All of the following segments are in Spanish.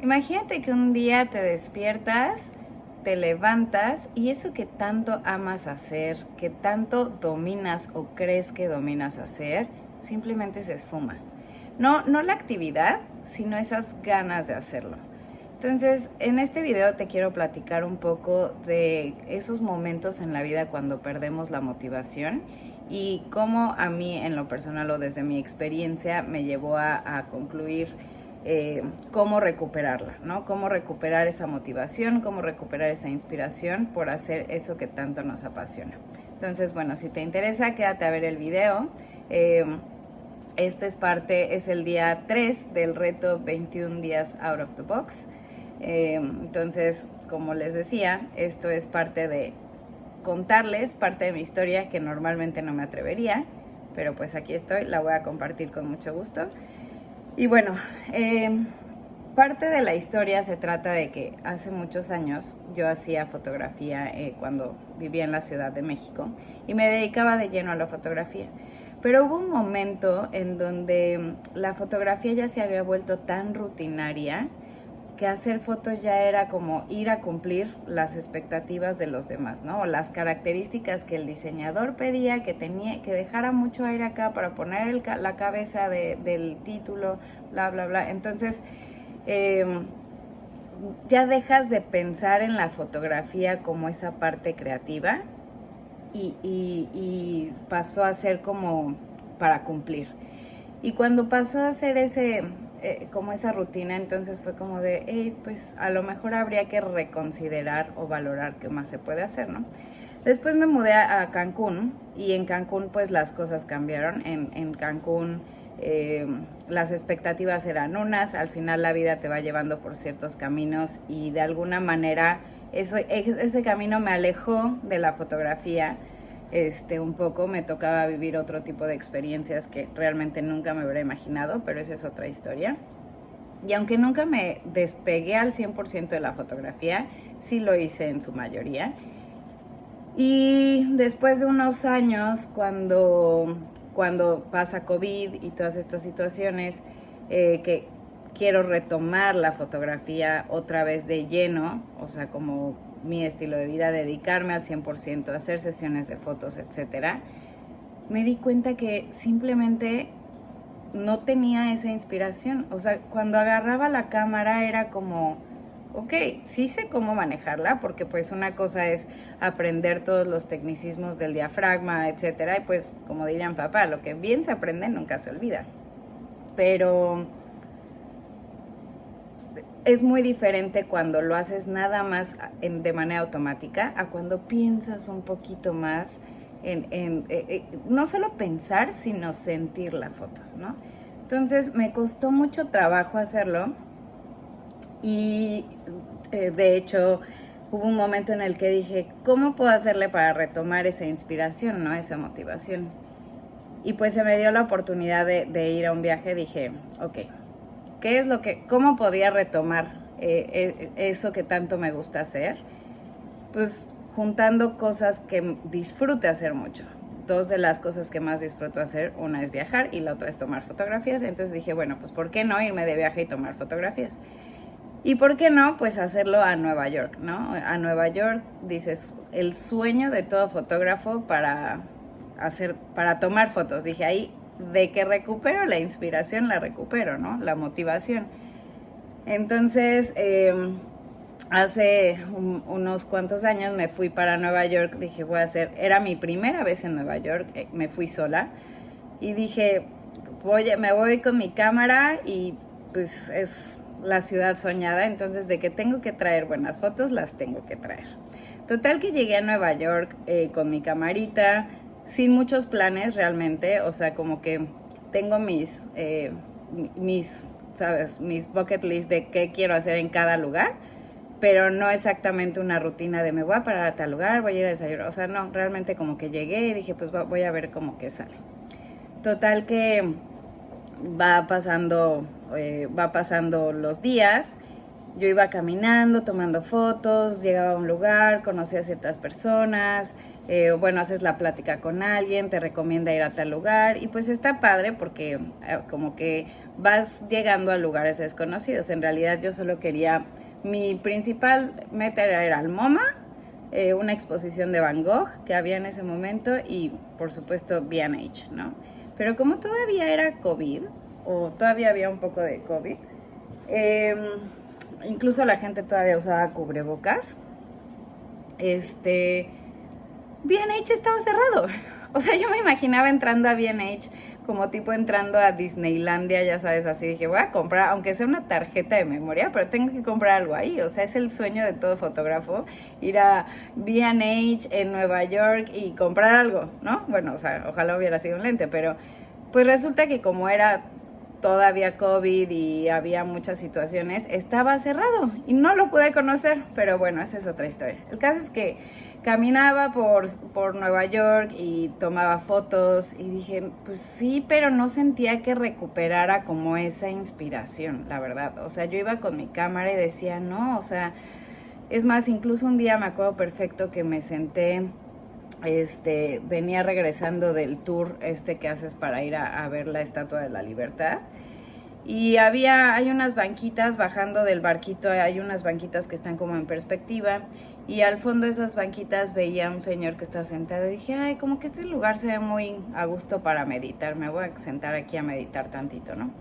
Imagínate que un día te despiertas, te levantas y eso que tanto amas hacer, que tanto dominas o crees que dominas hacer, simplemente se esfuma. No la actividad, sino esas ganas de hacerlo. Entonces, en este video te quiero platicar un poco de esos momentos en la vida cuando perdemos la motivación y cómo a mí en lo personal o desde mi experiencia me llevó a concluir cómo recuperarla, ¿no? Cómo recuperar esa motivación, cómo recuperar esa inspiración por hacer eso que tanto nos apasiona. Entonces, bueno, si te interesa, quédate a ver el video. Este es el día 3 del reto 21 días out of the box. Entonces, como les decía, esto es parte de contarles parte de mi historia que normalmente no me atrevería, pero pues aquí estoy, la voy a compartir con mucho gusto. Y bueno, parte de la historia se trata de que hace muchos años yo hacía fotografía cuando vivía en la Ciudad de México y me dedicaba de lleno a la fotografía. Pero hubo un momento en donde la fotografía ya se había vuelto tan rutinaria que hacer fotos ya era como ir a cumplir las expectativas de los demás, ¿no? O las características que el diseñador pedía, que dejara mucho aire acá para poner la cabeza del título, bla, bla, bla. Entonces, ya dejas de pensar en la fotografía como esa parte creativa y pasó a ser como para cumplir. Y cuando pasó a ser como esa rutina, entonces fue como de, hey, pues a lo mejor habría que reconsiderar o valorar qué más se puede hacer, ¿no? Después me mudé a Cancún y en Cancún pues las cosas cambiaron. En Cancún las expectativas eran unas, al final la vida te va llevando por ciertos caminos y de alguna manera ese camino me alejó de la fotografía. Un poco me tocaba vivir otro tipo de experiencias que realmente nunca me hubiera imaginado, pero esa es otra historia. Y aunque nunca me despegué al 100% de la fotografía, sí lo hice en su mayoría. Y después de unos años, cuando pasa COVID y todas estas situaciones, que quiero retomar la fotografía otra vez de lleno, o sea, como mi estilo de vida, dedicarme al 100%, hacer sesiones de fotos, etcétera, me di cuenta que simplemente no tenía esa inspiración. O sea, cuando agarraba la cámara era como, ok, sí sé cómo manejarla, porque pues una cosa es aprender todos los tecnicismos del diafragma, etcétera, y pues como dirían papá, lo que bien se aprende nunca se olvida. Pero es muy diferente cuando lo haces nada más de manera automática a cuando piensas un poquito más no solo pensar, sino sentir la foto, ¿no? Entonces me costó mucho trabajo hacerlo y de hecho hubo un momento en el que dije, ¿cómo puedo hacerle para retomar esa inspiración, ¿no? Esa motivación. Y pues se me dio la oportunidad de ir a un viaje. Dije, ok, ¿cómo podría retomar eso que tanto me gusta hacer? Pues juntando cosas que disfrute hacer mucho. Dos de las cosas que más disfruto hacer, una es viajar y la otra es tomar fotografías. Entonces dije, bueno, pues ¿por qué no irme de viaje y tomar fotografías? ¿Y por qué no? Pues hacerlo a Nueva York, ¿no? A Nueva York, dices, el sueño de todo fotógrafo para tomar fotos. Dije, ahí, de que recupero la inspiración, la recupero, ¿no? La motivación. Entonces, hace unos cuantos años me fui para Nueva York. Dije, era mi primera vez en Nueva York, me fui sola. Y dije, me voy con mi cámara y pues es la ciudad soñada, entonces de que tengo que traer buenas fotos, las tengo que traer. Total que llegué a Nueva York con mi camarita, sin muchos planes realmente, o sea, como que tengo mis, ¿sabes? Mis bucket list de qué quiero hacer en cada lugar, pero no exactamente una rutina de me voy a parar a tal lugar, voy a ir a desayunar, o sea, no, realmente como que llegué y dije, pues voy a ver cómo que sale. Total que va pasando los días yo iba caminando, tomando fotos, llegaba a un lugar, conocía a ciertas personas, bueno, haces la plática con alguien, te recomienda ir a tal lugar y pues está padre porque como que vas llegando a lugares desconocidos. En realidad yo solo quería, mi principal meta era ir al MoMA, una exposición de Van Gogh que había en ese momento y por supuesto B&H, ¿no? Pero como todavía era COVID, o todavía había un poco de COVID, incluso la gente todavía usaba cubrebocas, B&H estaba cerrado. O sea, yo me imaginaba entrando a B&H como tipo entrando a Disneylandia, ya sabes, así dije, voy a comprar, aunque sea una tarjeta de memoria, pero tengo que comprar algo ahí. O sea, es el sueño de todo fotógrafo, ir a B&H en Nueva York y comprar algo, ¿no? Bueno, o sea, ojalá hubiera sido un lente, pero pues resulta que como era todavía COVID y había muchas situaciones, estaba cerrado y no lo pude conocer, pero bueno, esa es otra historia. El caso es que caminaba por Nueva York y tomaba fotos y dije, pues sí, pero no sentía que recuperara como esa inspiración, la verdad. O sea, yo iba con mi cámara y decía, no, o sea, es más, incluso un día me acuerdo perfecto que me senté, venía regresando del tour que haces para ir a ver la Estatua de la Libertad. Y hay unas banquitas bajando del barquito, hay unas banquitas que están como en perspectiva. Y al fondo de esas banquitas veía a un señor que estaba sentado. Y dije, ay, como que este lugar se ve muy a gusto para meditar. Me voy a sentar aquí a meditar tantito, ¿no?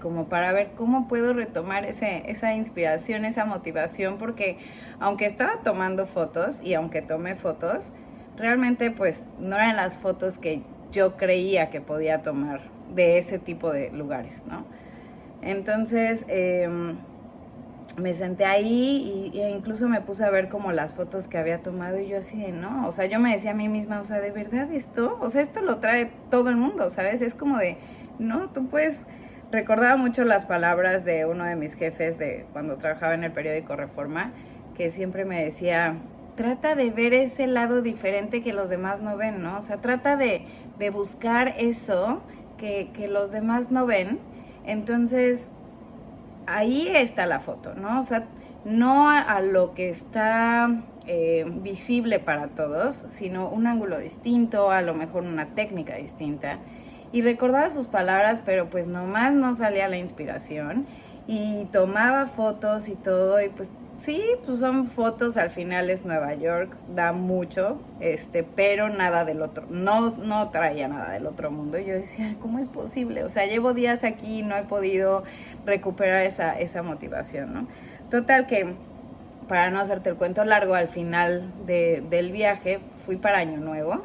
Como para ver cómo puedo retomar esa inspiración, esa motivación, porque aunque estaba tomando fotos y aunque tomé fotos, realmente pues no eran las fotos que yo creía que podía tomar de ese tipo de lugares, ¿no? Entonces me senté ahí e incluso me puse a ver como las fotos que había tomado y yo así de no, o sea, yo me decía a mí misma, o sea, ¿de verdad esto? O sea, esto lo trae todo el mundo, ¿sabes? Es como de, no, tú puedes... Recordaba mucho las palabras de uno de mis jefes de cuando trabajaba en el periódico Reforma, que siempre me decía, trata de ver ese lado diferente que los demás no ven, ¿no? O sea, trata de buscar eso que los demás no ven. Entonces, ahí está la foto, ¿no? O sea, no a lo que está visible para todos, sino un ángulo distinto, a lo mejor una técnica distinta. Y recordaba sus palabras, pero pues nomás no salía la inspiración. Y tomaba fotos y todo, y pues sí, pues son fotos, al final es Nueva York, da mucho, pero nada del otro, no traía nada del otro mundo. Y yo decía, ¿cómo es posible? O sea, llevo días aquí y no he podido recuperar esa motivación, ¿no? Total que, para no hacerte el cuento largo, al final del viaje fui para Año Nuevo.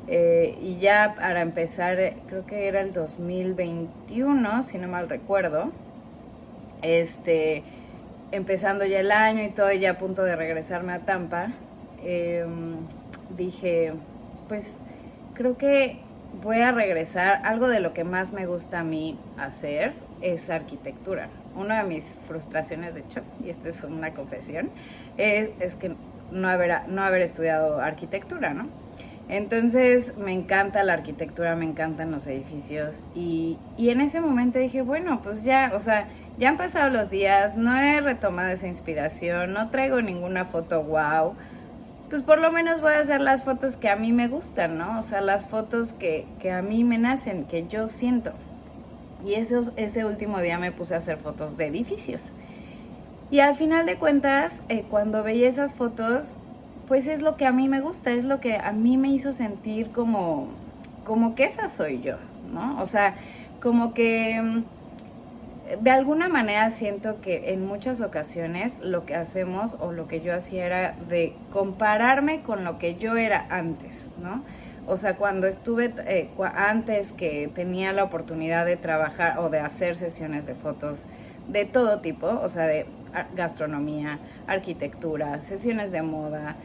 Y ya para empezar, creo que era el 2021, si no mal recuerdo, empezando ya el año y todo, ya a punto de regresarme a Tampa, dije, pues creo que voy a regresar. Algo de lo que más me gusta a mí hacer es arquitectura. Una de mis frustraciones, de hecho, y esta es una confesión, es que no haber estudiado arquitectura, ¿no? Entonces me encanta la arquitectura, me encantan los edificios y en ese momento dije, bueno, pues ya, o sea, ya han pasado los días, no he retomado esa inspiración, no traigo ninguna foto wow, pues por lo menos voy a hacer las fotos que a mí me gustan, ¿no? O sea, las fotos que a mí me nacen, que yo siento. Y ese último día me puse a hacer fotos de edificios. Y al final de cuentas, cuando veía esas fotos, pues es lo que a mí me gusta, es lo que a mí me hizo sentir como que esa soy yo, ¿no? O sea, como que de alguna manera siento que en muchas ocasiones lo que hacemos o lo que yo hacía era de compararme con lo que yo era antes, ¿no? O sea, cuando estuve antes que tenía la oportunidad de trabajar o de hacer sesiones de fotos de todo tipo, o sea, de gastronomía, arquitectura, sesiones de moda,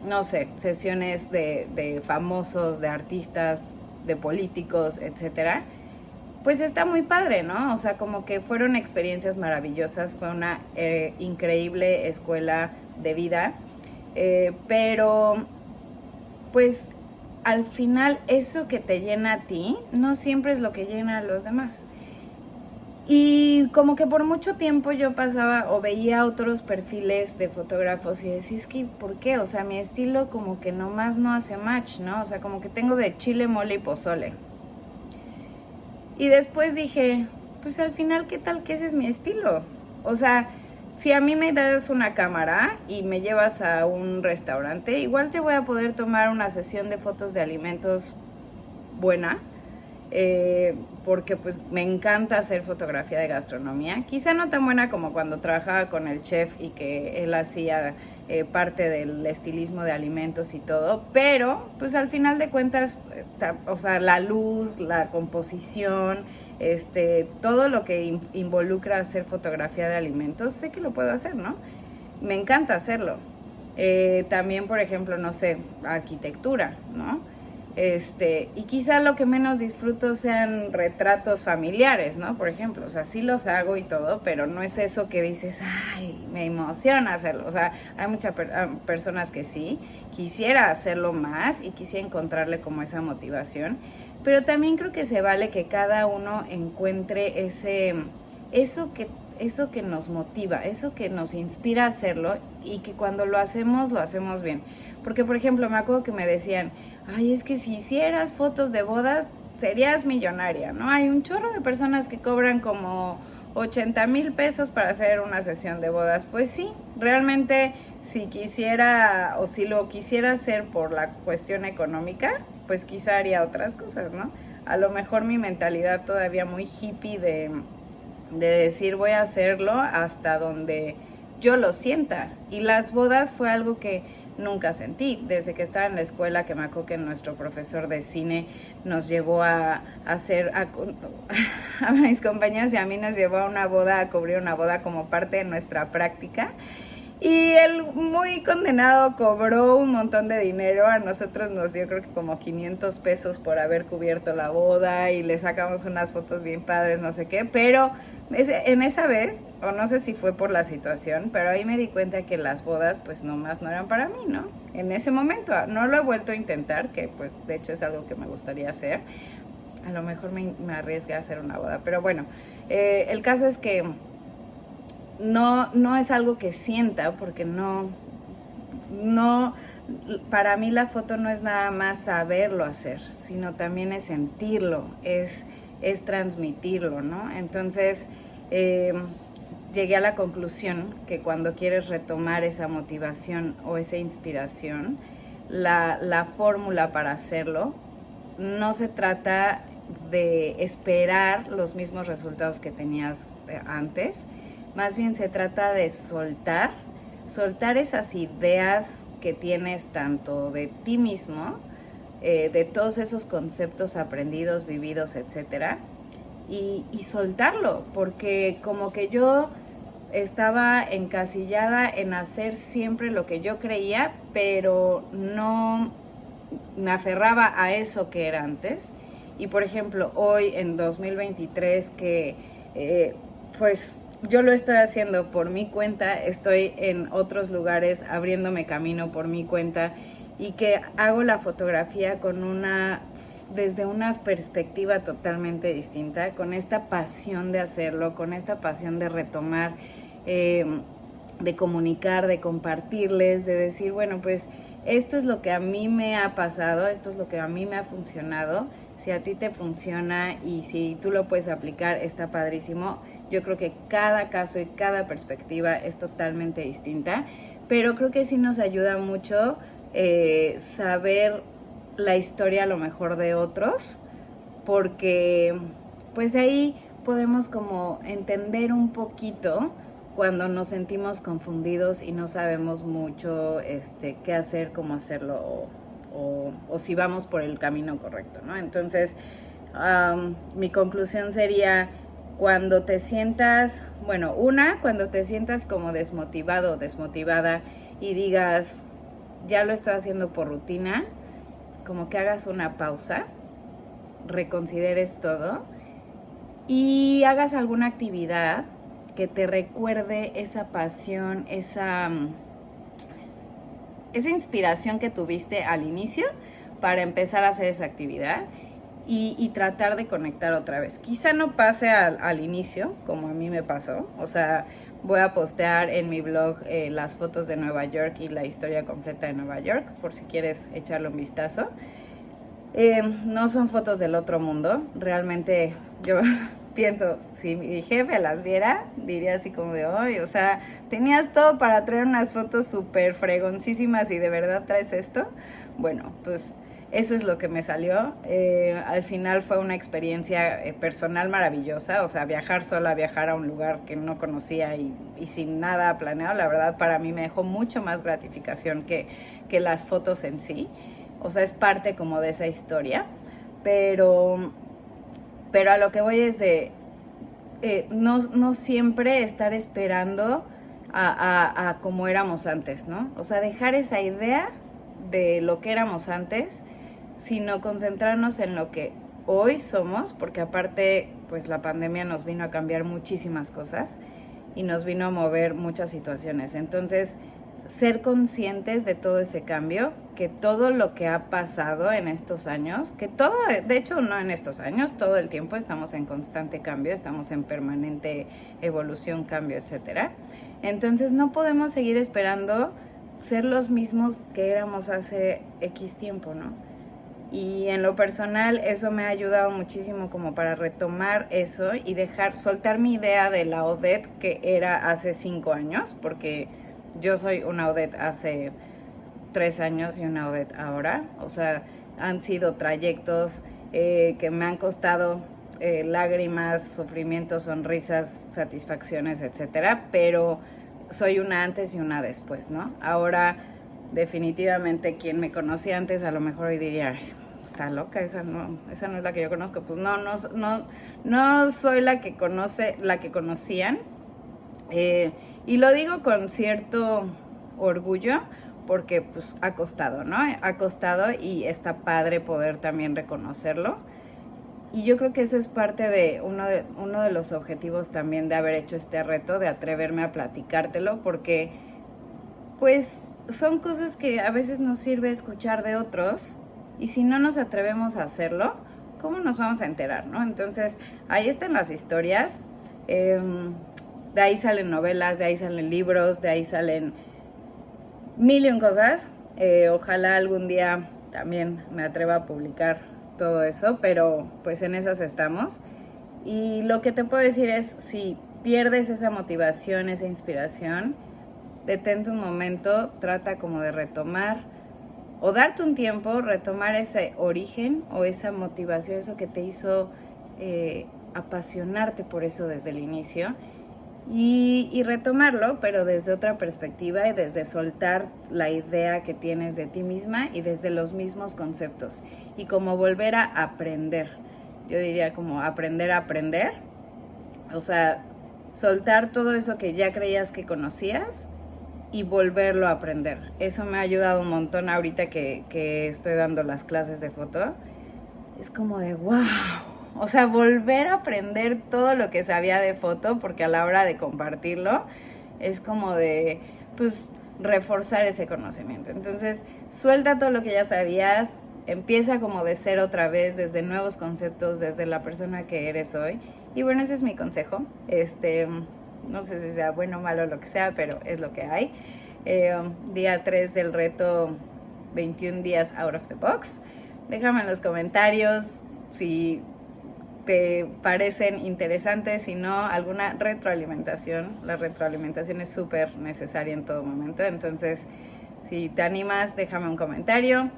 no sé, sesiones de famosos, de artistas, de políticos, etcétera, pues está muy padre, ¿no? O sea, como que fueron experiencias maravillosas, fue una increíble escuela de vida, pero pues al final eso que te llena a ti no siempre es lo que llena a los demás. Y como que por mucho tiempo yo pasaba o veía otros perfiles de fotógrafos y decía, es que, ¿por qué? O sea, mi estilo como que nomás no hace match, ¿no? O sea, como que tengo de chile, mole y pozole. Y después dije, pues al final, ¿qué tal que ese es mi estilo? O sea, si a mí me das una cámara y me llevas a un restaurante, igual te voy a poder tomar una sesión de fotos de alimentos buena, porque pues me encanta hacer fotografía de gastronomía, quizá no tan buena como cuando trabajaba con el chef y que él hacía parte del estilismo de alimentos y todo, pero pues al final de cuentas, o sea, la luz, la composición, todo lo que involucra hacer fotografía de alimentos, sé que lo puedo hacer, ¿no? Me encanta hacerlo. También, por ejemplo, no sé, arquitectura, ¿no? Y quizá lo que menos disfruto sean retratos familiares, ¿no? Por ejemplo, o sea, sí los hago y todo, pero no es eso que dices, ay, me emociona hacerlo. O sea, hay muchas personas que sí, quisiera hacerlo más y quisiera encontrarle como esa motivación, pero también creo que se vale que cada uno encuentre eso que nos motiva, eso que nos inspira a hacerlo y que cuando lo hacemos bien. Porque, por ejemplo, me acuerdo que me decían, ay, es que si hicieras fotos de bodas, serías millonaria, ¿no? Hay un chorro de personas que cobran como 80,000 pesos para hacer una sesión de bodas. Pues sí, realmente si quisiera o si lo quisiera hacer por la cuestión económica, pues quizá haría otras cosas, ¿no? A lo mejor mi mentalidad todavía muy hippie de decir voy a hacerlo hasta donde yo lo sienta. Y las bodas fue algo que nunca sentí. Desde que estaba en la escuela, que me acuerdo que nuestro profesor de cine nos llevó a hacer, a mis compañeros y a mí nos llevó a una boda, a cubrir una boda como parte de nuestra práctica. Y él muy condenado cobró un montón de dinero, a nosotros nos dio creo que como 500 pesos por haber cubierto la boda y le sacamos unas fotos bien padres, no sé qué, pero en esa vez, o no sé si fue por la situación, pero ahí me di cuenta que las bodas pues nomás no eran para mí, ¿no? En ese momento, no lo he vuelto a intentar, que pues de hecho es algo que me gustaría hacer, a lo mejor me arriesgué a hacer una boda, pero bueno, el caso es que no es algo que sienta, porque no, para mí la foto no es nada más saberlo hacer, sino también es sentirlo, es transmitirlo, ¿no? Entonces, llegué a la conclusión que cuando quieres retomar esa motivación o esa inspiración, la fórmula para hacerlo no se trata de esperar los mismos resultados que tenías antes, más bien se trata de soltar esas ideas que tienes tanto de ti mismo, de todos esos conceptos aprendidos, vividos, etcétera, y soltarlo, porque como que yo estaba encasillada en hacer siempre lo que yo creía, pero no me aferraba a eso que era antes. Y por ejemplo, hoy en 2023 que pues yo lo estoy haciendo por mi cuenta, estoy en otros lugares abriéndome camino por mi cuenta y que hago la fotografía desde una perspectiva totalmente distinta, con esta pasión de hacerlo, con esta pasión de retomar, de comunicar, de compartirles, de decir, bueno, pues esto es lo que a mí me ha pasado, esto es lo que a mí me ha funcionado. Si a ti te funciona y si tú lo puedes aplicar, está padrísimo. Yo creo que cada caso y cada perspectiva es totalmente distinta, pero creo que sí nos ayuda mucho saber la historia a lo mejor de otros, porque pues de ahí podemos como entender un poquito cuando nos sentimos confundidos y no sabemos mucho qué hacer, cómo hacerlo o si vamos por el camino correcto, ¿no? Entonces, mi conclusión sería, cuando te sientas, cuando te sientas como desmotivado o desmotivada y digas, ya lo estoy haciendo por rutina, como que hagas una pausa, reconsideres todo y hagas alguna actividad que te recuerde esa pasión, esa inspiración que tuviste al inicio para empezar a hacer esa actividad, y tratar de conectar otra vez. Quizá no pase al inicio, como a mí me pasó. O sea, voy a postear en mi blog las fotos de Nueva York y la historia completa de Nueva York, por si quieres echarle un vistazo. No son fotos del otro mundo. Realmente yo pienso, si mi jefe las viera, diría así como de, oye, o sea, tenías todo para traer unas fotos súper fregoncísimas y de verdad traes esto. Bueno, pues eso es lo que me salió. Al final fue una experiencia personal maravillosa. O sea, viajar sola, viajar a un lugar que no conocía y sin nada planeado, la verdad para mí me dejó mucho más gratificación que las fotos en sí. O sea, es parte como de esa historia. Pero a lo que voy es de no siempre estar esperando a como éramos antes, ¿no? O sea, dejar esa idea de lo que éramos antes, sino concentrarnos en lo que hoy somos, porque aparte, pues la pandemia nos vino a cambiar muchísimas cosas y nos vino a mover muchas situaciones. Entonces, ser conscientes de todo ese cambio, que todo lo que ha pasado en estos años, que todo, de hecho no en estos años, todo el tiempo estamos en constante cambio, estamos en permanente evolución, cambio, etcétera. Entonces no podemos seguir esperando ser los mismos que éramos hace X tiempo, ¿no? Y en lo personal eso me ha ayudado muchísimo como para retomar eso y soltar mi idea de la Odette que era hace 5 años, porque yo soy una Odette hace 3 años y una Odette ahora. O sea, han sido trayectos que me han costado lágrimas, sufrimientos, sonrisas, satisfacciones, etcétera, pero soy una antes y una después, ¿no? Ahora, definitivamente, quien me conocía antes a lo mejor hoy diría, está loca, esa no es la que yo conozco. Pues no soy la que conocían. Y lo digo con cierto orgullo porque pues ha costado, ¿no? Ha costado y está padre poder también reconocerlo. Y yo creo que eso es parte de uno de los objetivos también de haber hecho este reto, de atreverme a platicártelo, porque pues son cosas que a veces nos sirve escuchar de otros y si no nos atrevemos a hacerlo, ¿cómo nos vamos a enterar, no? Entonces, ahí están las historias. De ahí salen novelas, de ahí salen libros, de ahí salen mil y un cosas. Ojalá algún día también me atreva a publicar todo eso, pero pues en esas estamos. Y lo que te puedo decir es, si pierdes esa motivación, esa inspiración, detente un momento, trata como de retomar o darte un tiempo, retomar ese origen o esa motivación, eso que te hizo apasionarte por eso desde el inicio. Y retomarlo, pero desde otra perspectiva y desde soltar la idea que tienes de ti misma y desde los mismos conceptos. Y como volver a aprender. Yo diría como aprender a aprender. O sea, soltar todo eso que ya creías que conocías y volverlo a aprender. Eso me ha ayudado un montón ahorita que estoy dando las clases de foto. Es como de wow. O sea, volver a aprender todo lo que sabía de foto, porque a la hora de compartirlo es como de, pues, reforzar ese conocimiento. Entonces, suelta todo lo que ya sabías, empieza como de cero otra vez, desde nuevos conceptos, desde la persona que eres hoy. Y bueno, ese es mi consejo. No sé si sea bueno o malo lo que sea, pero es lo que hay. Día 3 del reto 21 días out of the box. Déjame en los comentarios si te parecen interesantes, si no, alguna retroalimentación. La retroalimentación es súper necesaria en todo momento. Entonces, si te animas, déjame un comentario.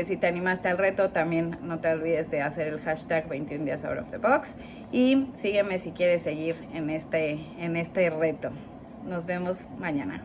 Si te animaste al reto, también no te olvides de hacer el hashtag 21 días out of the box. Y sígueme si quieres seguir en este reto. Nos vemos mañana.